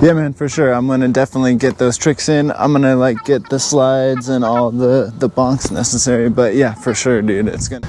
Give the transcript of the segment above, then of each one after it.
Yeah, man, for sure. I'm gonna definitely get those tricks in. I'm gonna like get the slides and all the bonks necessary. But yeah, for sure, dude. It's gonna.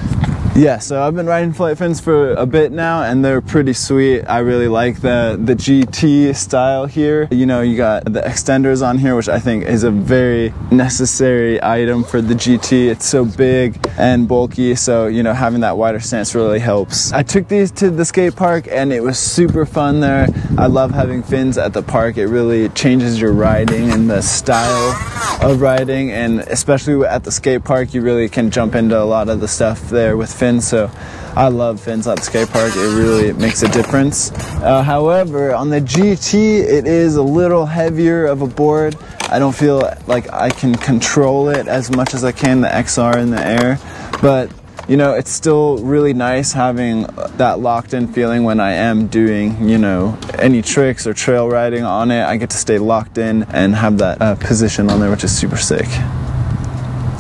Yeah, so I've been riding FlightFins for a bit now, and they're pretty sweet. I really like the GT style here. You know, you got the extenders on here, which I think is a very necessary item for the GT. It's so big and bulky, so you know, having that wider stance really helps. I took these to the skate park, and it was super fun there. I love having fins at the park. It really changes your riding and the style of riding, and especially at the skate park, you really can jump into a lot of the stuff there with fins. So I love fins at the skate park. It really makes a difference. However, on the GT, it is a little heavier of a board. I don't feel like I can control it as much as I can the XR in the air, but you know, it's still really nice having that locked in feeling when I am doing, you know, any tricks or trail riding on it. I get to stay locked in and have that position on there, which is super sick.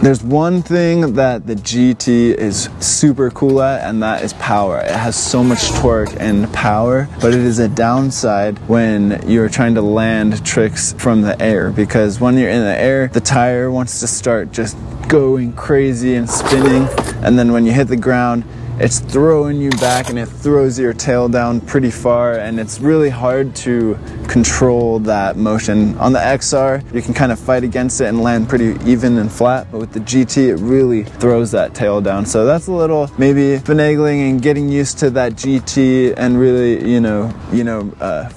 There's one thing that the GT is super cool at, and that is power. It has so much torque and power, but it is a downside when you're trying to land tricks from the air, because when you're in the air, the tire wants to start just going crazy and spinning, and then when you hit the ground, it's throwing you back and it throws your tail down pretty far, and it's really hard to control that motion. On the XR, you can kind of fight against it and land pretty even and flat, but with the GT, it really throws that tail down. So that's a little maybe finagling and getting used to that GT and really,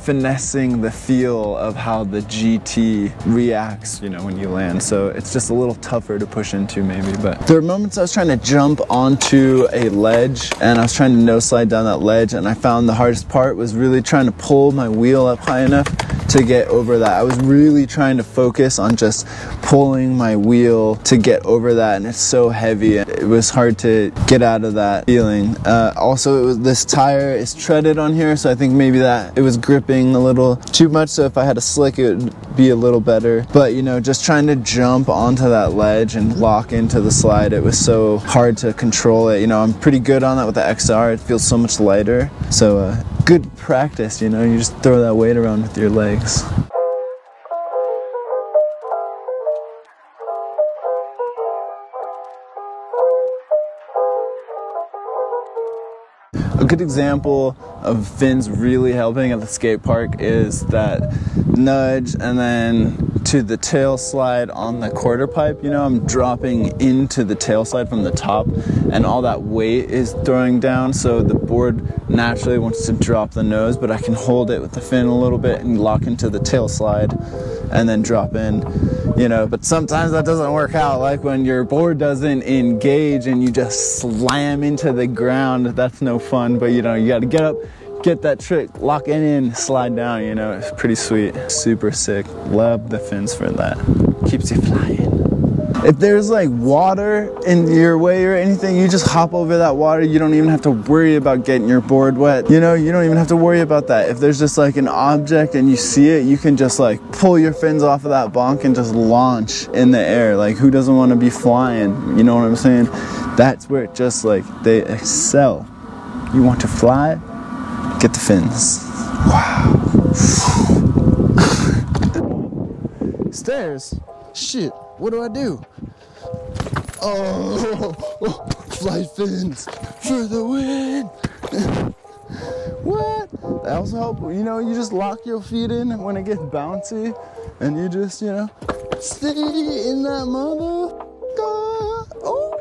finessing the feel of how the GT reacts, you know, when you land. So it's just a little tougher to push into maybe, but there were moments I was trying to jump onto a ledge and I was trying to no slide down that ledge, and I found the hardest part was really trying to pull my wheel up high enough to get over that. I was really trying to focus on just pulling my wheel to get over that, and it's so heavy. It was hard to get out of that feeling. Also, this tire is treaded on here, so I think maybe that it was gripping a little too much, so if I had a slick, it would be a little better. But you know, just trying to jump onto that ledge and lock into the slide, it was so hard to control it. You know, I'm pretty good on that with the XR. It feels so much lighter. So good practice, you know, you just throw that weight around with your legs. A good example of fins really helping at the skate park is that nudge and then to the tail slide on the quarter pipe. You know, I'm dropping into the tail slide from the top, and all that weight is throwing down, so the board naturally wants to drop the nose, but I can hold it with the fin a little bit and lock into the tail slide and then drop in, you know. But sometimes that doesn't work out, like when your board doesn't engage and you just slam into the ground. That's no fun, but you know, you got to get up, get that trick, lock it in, slide down, you know. It's pretty sweet, super sick. Love the fins for that. Keeps you flying. If there's like water in your way or anything, you just hop over that water. You don't even have to worry about getting your board wet. You know, you don't even have to worry about that. If there's just like an object and you see it, you can just like pull your fins off of that bonk and just launch in the air. Like, who doesn't want to be flying? You know what I'm saying? That's where it just like, they excel. You want to fly? Get the fins. Wow. Stairs. Shit, what do I do? Oh, FlightFins for the win. What? That also help. You know, you just lock your feet in when it gets bouncy, and you just, you know, stay in that mother. Oh.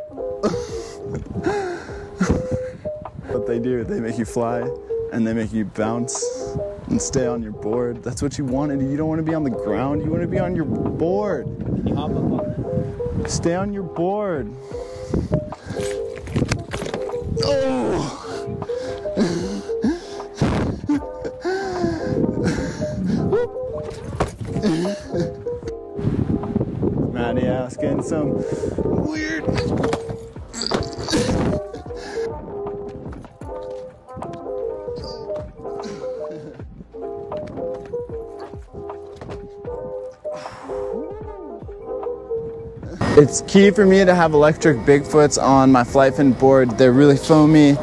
What they do, they make you fly, and they make you bounce and stay on your board. That's what you wanted. You don't want to be on the ground. You want to be on your board. Can you hop up on that? Stay on your board. Oh! Maddie asking some weird. It's key for me to have electric Bigfoots on my FlightFin board. They're really foamy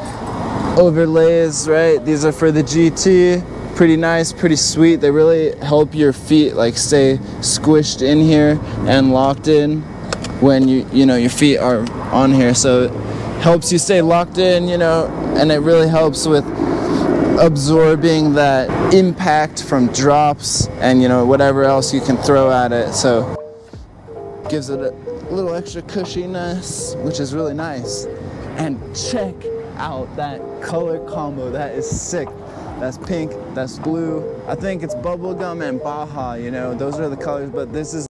overlays, right? These are for the GT. pretty nice, pretty sweet. They really help your feet like stay squished in here and locked in when you know your feet are on here, so it helps you stay locked in, you know, and it really helps with absorbing that impact from drops and, you know, whatever else you can throw at it. So gives it a little extra cushiness, which is really nice. And check out that color combo. That is sick. That's pink, that's blue. I think it's bubblegum and Baja, you know, those are the colors, but this is